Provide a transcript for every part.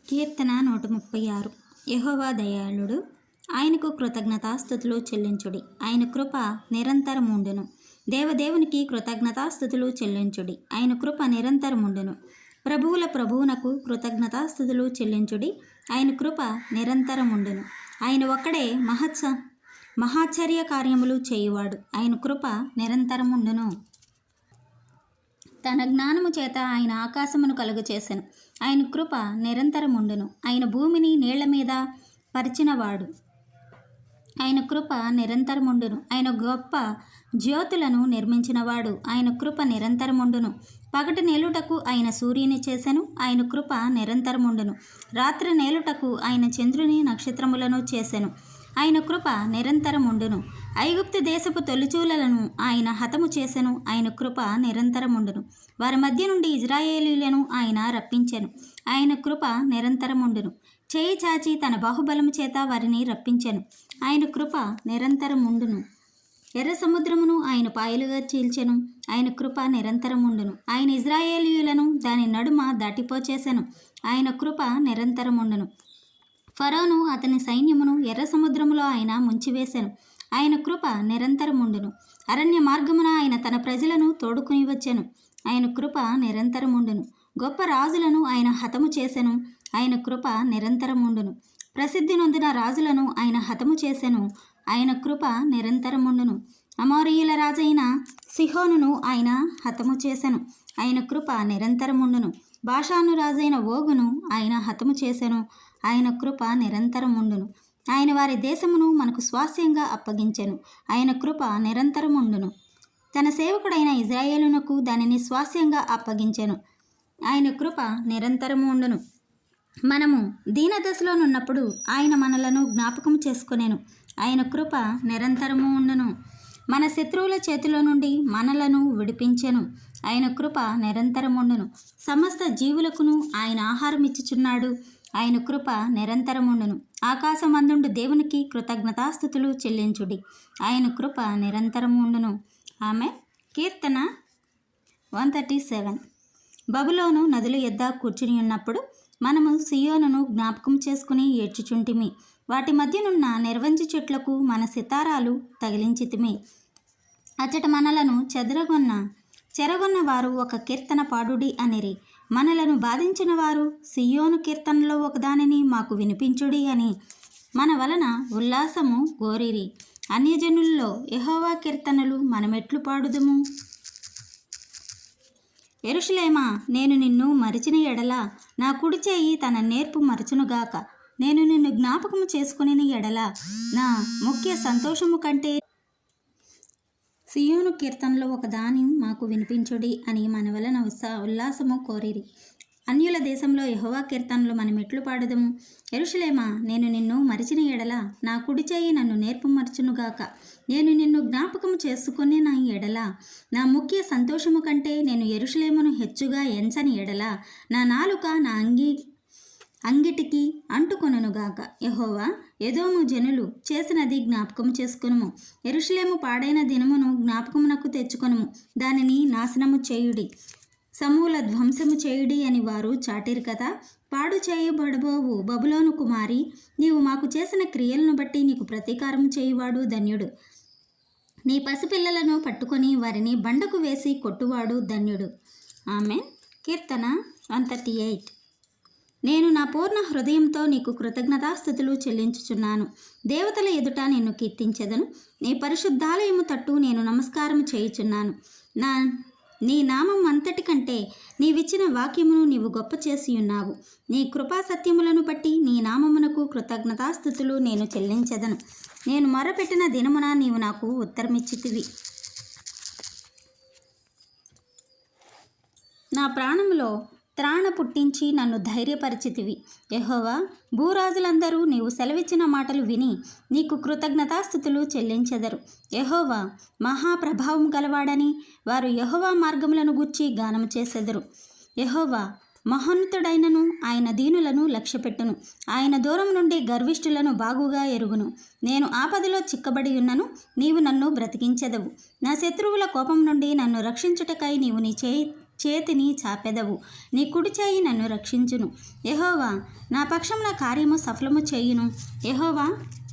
కీర్తన 136. యెహోవా దయాళుడు, ఆయనకు కృతజ్ఞతాస్తుతులు చెల్లించుడి, ఆయన కృప నిరంతరముండును. దేవదేవునికి కృతజ్ఞతాస్తుతులు చెల్లించుడి, ఆయన కృప నిరంతరముండును. ప్రభువుల ప్రభువునకు కృతజ్ఞతాస్తుతులు చెల్లించుడి, ఆయన కృప నిరంతరముండును. ఆయన ఒక్కడే మహాచర్య కార్యములు చేయువాడు, ఆయన కృప నిరంతరముండును. తన జ్ఞానము చేత ఆయన ఆకాశమును కలుగచేసెను, ఆయన కృప నిరంతరముండును. ఆయన భూమిని నీళ్ల మీద పరిచినవాడు, ఆయన కృప నిరంతరముండును. ఆయన గొప్ప జ్యోతులను నిర్మించినవాడు, ఆయన కృప నిరంతరముండును. పగటి నేలుటకు ఆయన సూర్యుని చేసెను, ఆయన కృప నిరంతరముండును. రాత్రి నేలుటకు ఆయన చంద్రుని నక్షత్రములను చేసెను, ఆయన కృప నిరంతరముండును. ఐగుప్తు దేశపు తొలిచూలను ఆయన హతము చేసెను, ఆయన కృప నిరంతరముండును. వారి మధ్య నుండి ఇజ్రాయేలీయులను ఆయన రప్పించెను, ఆయన కృప నిరంతరముండును. చేయి చాచి తన బాహుబలము చేత వారిని రప్పించెను, ఆయన కృప నిరంతరముండును. ఎర్ర సముద్రమును ఆయన పాయలుగా చీల్చెను, ఆయన కృప నిరంతరముండును. ఆయన ఇజ్రాయేలీయులను దాని నడుమ దాటిపోచేసెను, ఆయన కృప నిరంతరముండును. ఫరోను అతని సైన్యమును ఎర్ర సముద్రములో ఆయన ముంచివేసెను, ఆయన కృప నిరంతరముండును. అరణ్య మార్గమున ఆయన తన ప్రజలను తోడుకుని వచ్చెను, ఆయన కృప నిరంతరముండును. గొప్ప రాజులను ఆయన హతము చేసెను, ఆయన కృప నిరంతరముండును. ప్రసిద్ధి నొందిన రాజులను ఆయన హతము చేసెను, ఆయన కృప నిరంతరముండును. అమోరీయుల రాజైన సిహోనును ఆయన హతము చేసెను, ఆయన కృప నిరంతరముండును. బాషాను రాజైన ఓగును ఆయన హతము చేసెను, ఆయన కృప నిరంతరముండును. ఆయన వారి దేశమును మనకు స్వాస్యంగా అప్పగించెను, ఆయన కృప నిరంతరముండును. తన సేవకుడైన ఇజ్రాయేలునకు దానిని స్వాస్యంగా అప్పగించెను, ఆయన కృప నిరంతరముండును. మనము దీనదశలోనున్నప్పుడు ఆయన మనలను జ్ఞాపకం చేసుకొనెను, ఆయన కృప నిరంతరము ఉండును. మన శత్రువుల చేతిలో నుండి మనలను విడిపించెను, ఆయన కృప నిరంతరముండును. సమస్త జీవులకును ఆయన ఆహారం ఇచ్చుచున్నాడు, ఆయన కృప నిరంతరముండును. ఆకాశమందుండు దేవునికి కృతజ్ఞతాస్తుతులు చెల్లించుడి, ఆయన కృప నిరంతరముండును. ఆమె కీర్తన 137. బబులోను నదుల యొద్ద కూర్చుని ఉన్నప్పుడు మనము సియోనును జ్ఞాపకం చేసుకుని ఏడ్చుచుంటిమి. వాటి మధ్యనున్న నిర్వంజి చెట్లకు మన సితారాలు తగిలించితిమి. అచ్చట మనలను చెరగొన్న వారు ఒక కీర్తన పాడుడి అనిరి. మనలను బాధించిన వారు సియోను కీర్తనలో ఒకదానిని మాకు వినిపించుడి అని మన వలన ఉల్లాసము గోరిరి. అన్యజనుల్లో యెహోవా కీర్తనలు మనమెట్లు పాడుదుము? యెరూషలేమా, నేను నిన్ను మరిచిన ఎడల నా కుడి చేయి తన నేర్పు మరచునుగాక. నేను నిన్ను జ్ఞాపకము చేసుకుని ఎడల నా ముఖ్య సంతోషము కంటే సియోను కీర్తనలో ఒకదాని మాకు వినిపించుడి అని మన వలన ఉల్లాసము కోరిరి. అన్యుల దేశంలో యెహోవా కీర్తనలు మనం ఎట్లు పాడుదము? యెరూషలేమా, నేను నిన్ను మరిచిన ఎడల నా కుడి చేయి నన్ను నేర్పు మరచునుగాక. నేను నిన్ను జ్ఞాపకము చేసుకుని నా ఎడల నా ముఖ్య సంతోషము కంటే నేను యెరూషలేమును హెచ్చుగా ఎంచని ఎడల నా నాలుక నా అంగిటికి అంటుకొనుగాక. యెహోవా, ఎదోము జనులు చేసినది జ్ఞాపకము చేసుకొనుము. యెరూషలేము పాడైన దినమును జ్ఞాపకమునకు తెచ్చుకొనుము. దానిని నాశనము చేయుడి, సమూల ధ్వంసము చేయుడి అని వారు చాటిరు కదా. పాడు చేయబడబోవు బబులోను కుమారి, నీవు మాకు చేసిన క్రియలను బట్టి నీకు ప్రతీకారం చేయువాడు ధన్యుడు. నీ పసిపిల్లలను పట్టుకొని వారిని బండకు వేసి కొట్టువాడు ధన్యుడు. ఆమె కీర్తన 138. నేను నా పూర్ణ హృదయంతో నీకు కృతజ్ఞతాస్తుతులు చెల్లించుచున్నాను. దేవతల ఎదుట నిన్ను కీర్తించెదను. నీ పరిశుద్ధాలయము తట్టు నేను నమస్కారం చేయుచున్నాను. నీ నామం అంతటి కంటే నీవిచ్చిన వాక్యమును నీవు గొప్ప చేసి ఉన్నావు. నీ కృపా సత్యములను బట్టి నీ నామమునకు కృతజ్ఞతాస్తుతులు నేను చెల్లించెదను. నేను మొరపెట్టిన దినమున నీవు నాకు ఉత్తరమిచ్చితివి. నా ప్రాణములో త్రాణ పుట్టించి నన్ను ధైర్యపరిచితివి. యెహోవా, భూరాజులందరూ నీవు సెలవిచ్చిన మాటలు విని నీకు కృతజ్ఞతాస్తుతులు చెల్లించెదరు. యెహోవా మహాప్రభావం గలవాడని వారు యెహోవా మార్గములను గూర్చి గానము చేసెదరు. యెహోవా మహోన్నతుడైనను, ఆయన దీనులను లక్ష్యపెట్టును. ఆయన దూరం నుండి గర్విష్ఠులను బాగుగా ఎరుగును. నేను ఆపదలో చిక్కబడి ఉన్నను, నీవు నన్ను బ్రతికించెదవు. నా శత్రువుల కోపం నుండి నన్ను రక్షించుటకై నీవు నీ చేయి చేతిని చాపెదవు. నీ కుడి చేయి నన్ను రక్షించును. యెహోవా నా పక్షమున కార్యము సఫలము చేయును. యెహోవా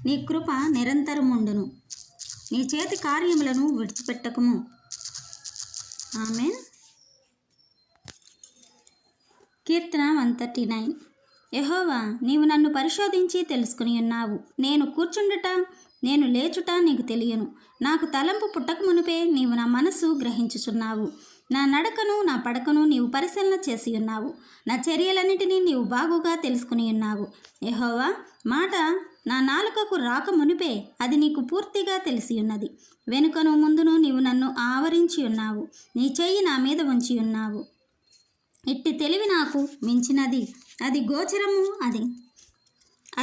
నీ కృప నిరంతరముండును. నీ చేతి కార్యములను విడిచిపెట్టకుము. ఆమేన్. కీర్తన 139. యెహోవా నీవు నన్ను పరిశోధించి తెలుసుకుని ఉన్నావు. నేను కూర్చుండుట నేను లేచుట నీకు తెలియను. నాకు తలంపు పుట్టక మునుపే నీవు నా మనసు గ్రహించుచున్నావు. నా నడకను నా పడకను నీవు పరిశీలన చేసి ఉన్నావు. నా చర్యలన్నిటినీ నీవు బాగుగా తెలుసుకుని ఉన్నావు. యెహోవా మాట నా నాలుకకు రాక మునిపే అది నీకు పూర్తిగా తెలిసి ఉన్నది. వెనుకను ముందును నీవు నన్ను ఆవరించి ఉన్నావు. నీ చెయ్యి నా మీద ఉంచి ఉన్నావు. ఇట్టి తెలివి నాకు మించినది. అది గోచరము,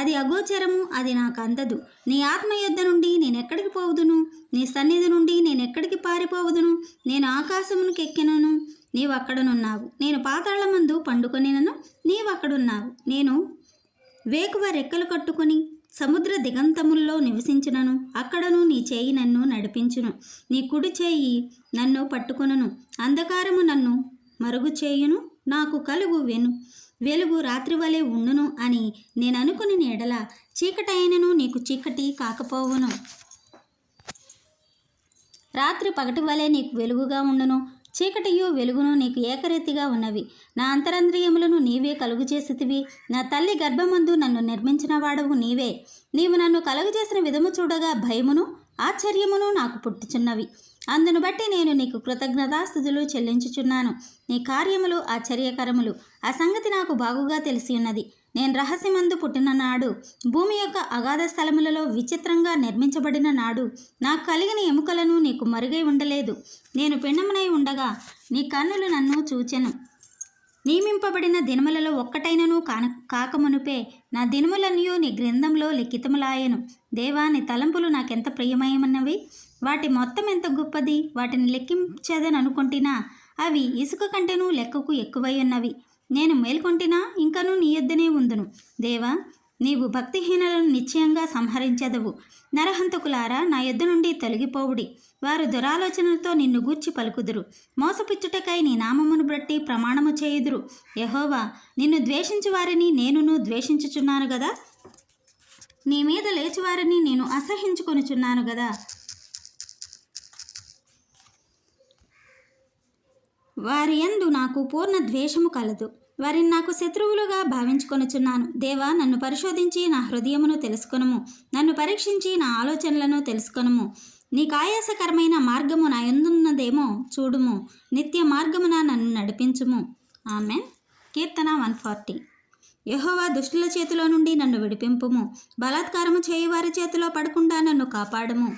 అది అగోచరము, అది నాకు అందదు. నీ ఆత్మ యొద్ద నుండి నేనెక్కడికి పోవుదును? నీ సన్నిధి నుండి నేనెక్కడికి పారిపోవుదును? నేను ఆకాశమునికి ఎక్కినను, నీవు అక్కడనున్నావు. నేను పాతాళమందు పండుకొనినను, నీవు అక్కడున్నావు. నేను వేకువ రెక్కలు కట్టుకొని సముద్ర దిగంతముల్లో నివసించినను, అక్కడను నీ చేయి నన్ను నడిపించును. నీ కుడి చేయి నన్ను పట్టుకొనును. అంధకారము నన్ను మరుగు చేయును. నాకు కలుగు వెలుగు రాత్రి వలె ఉండును అని నేను అనుకుని ఎడల చీకటైనను నీకు చీకటి కాకపోవును. రాత్రి పగటి వలె నీకు వెలుగుగా ఉండును. చీకటియు వెలుగును నీకు ఏకరీతిగా ఉన్నవి. నా అంతరంద్రియములను నీవే కలుగు చేసితివి. నా తల్లి గర్భమందు నన్ను నిర్మించిన వాడవు నీవే. నీవు నన్ను కలుగు చేసిన విధము చూడగా భయమును ఆశ్చర్యమును నాకు పుట్టుచున్నవి. అందును బట్టి నేను నీకు కృతజ్ఞతాస్తుతులు చెల్లించుచున్నాను. నీ కార్యములు ఆశ్చర్యకరములు. ఆ సంగతి నాకు బాగుగా తెలిసి ఉన్నది. నేను రహస్యమందు పుట్టిన నాడు, భూమి యొక్క అగాధ స్థలములలో విచిత్రంగా నిర్మించబడిన నాడు, నాకు కలిగిన ఎముకలను నీకు మరుగై ఉండలేదు. నేను పిండమునై ఉండగా నీ కన్నులు నన్ను చూచెను. నియమింపబడిన దినములలో ఒక్కటైనను కాకమునుపే నా దినములన్నయూ నీ గ్రంథంలో లిఖితములాయెను. దేవా నీ తలంపులు నాకెంత ప్రియమయమన్నవి. వాటి మొత్తం ఎంత గొప్పది. వాటిని లెక్కించదననుకొంటినా అవి ఇసుక కంటేనూ లెక్కకు ఎక్కువై ఉన్నవి. నేను మేల్కొంటినా ఇంకనూ నీ యొద్దనే ఉందును. దేవా నీవు భక్తిహీనులను నిశ్చయంగా సంహరించెదవు. నరహంతకులారా నా యొద్ద నుండి తొలగిపోవుడి. వారు దురాలోచనలతో నిన్ను గూర్చి పలుకుదురు. మోసపుచ్చుటకై నీ నామమును బట్టి ప్రమాణము చేయుదురు. యెహోవా నిన్ను ద్వేషించు వారిని నేనును ద్వేషించుచున్నాను గదా. నీ మీద లేచువారిని నేను అసహించుకొనుచున్నాను గదా. వారి యందు నాకు పూర్ణ ద్వేషము కలదు. వారిని నాకు శత్రువులుగా భావించుకొనుచున్నాను. దేవా నన్ను పరిశోధించి నా హృదయమును తెలుసుకొనుము. నన్ను పరీక్షించి నా ఆలోచనలను తెలుసుకొనుము. నీకు ఆయాసకరమైన మార్గము నా యందున్నదేమో చూడుము. నిత్య మార్గమున నన్ను నడిపించుము. ఆమేన్. కీర్తన 140. యెహోవా దుష్టుల చేతిలో నుండి నన్ను విడిపింపుము. బలాత్కారము చేయువారి చేతిలో పడకుండా నన్ను కాపాడుము.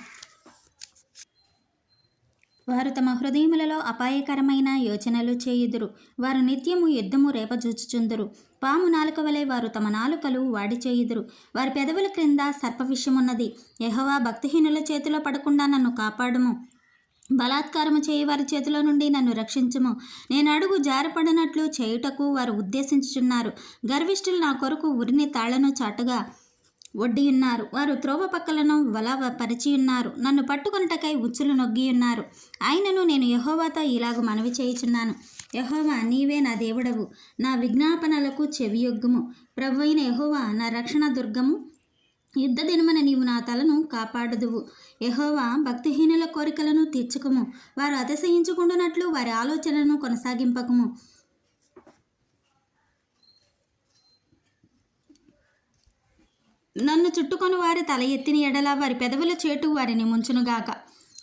వారు తమ హృదయములలో అపాయకరమైన యోచనలు చేయుదురు. వారు నిత్యము యుద్ధము రేపజూచుచుందురు. పాము నాలుక వలె వారు తమ నాలుకలు వాడి చేయుదురు. వారి పెదవుల క్రింద సర్ప విషమున్నది. యెహోవా భక్తిహీనుల చేతిలో పడకుండా నన్ను కాపాడుము. బలాత్కారము చేయువారి చేతిలో నుండి నన్ను రక్షించుము. నేను అడుగు జారపడినట్లు చేయుటకు వారు ఉద్దేశించుచున్నారు. గర్విష్ఠులు నా కొరకు ఉరిని తాళ్లను చాటుగా ఒడ్డియున్నారు. వారు త్రోవ పక్కలను వల పరిచియున్నారు. నన్ను పట్టుకొనుటకై ఉచ్చులు నొగ్గియున్నారు. అయినను నేను యెహోవాతో ఇలాగు మనవి చేయుచున్నాను. యెహోవా నీవే నా దేవుడవు. నా విజ్ఞాపనలకు చెవియొగ్గుము. ప్రభువైన యెహోవా నా రక్షణ దుర్గము. యుద్ధ దినమున నీవు నా తలను కాపాడుదువు. యెహోవా భక్తిహీనుల కోరికలను తీర్చుకుము. వారు అతిశయించుకుంటున్నట్లు వారి ఆలోచనలను కొనసాగింపకుము. నన్ను చుట్టుకొని వారి తల ఎత్తిన ఎడల వారి పెదవుల చేటు వారిని ముంచునుగాక.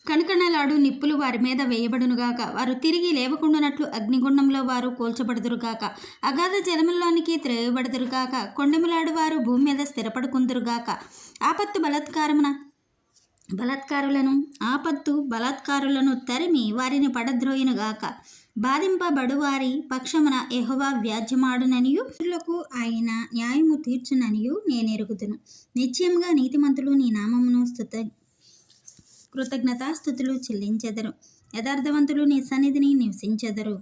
కణకణలాడు నిప్పులు వారి మీద వేయబడునుగాక. వారు తిరిగి లేవకుండానట్లు అగ్నిగుండంలో వారు కూల్చబడుదురుగాక. అగాధ జలముల్లోనికి త్రేయబడుదురుగాక. కొండెములాడు వారు భూమి మీద స్థిరపడుకుందురుగాక. ఆపత్తు బలాత్కారులను తరిమి వారిని పడద్రోయునుగాక. బాధింపబడువారి పక్షమున యెహోవా వ్యాజ్యమాడుననియు ఇతరులకు ఆయన న్యాయము తీర్చుననియు నేనెరుగుదును. నిశ్చయముగా నీతిమంతులు నీ నామమును కృతజ్ఞతాస్తుతులు చెల్లించెదరు. యథార్థవంతులు నీ సన్నిధిని నివసించెదరు.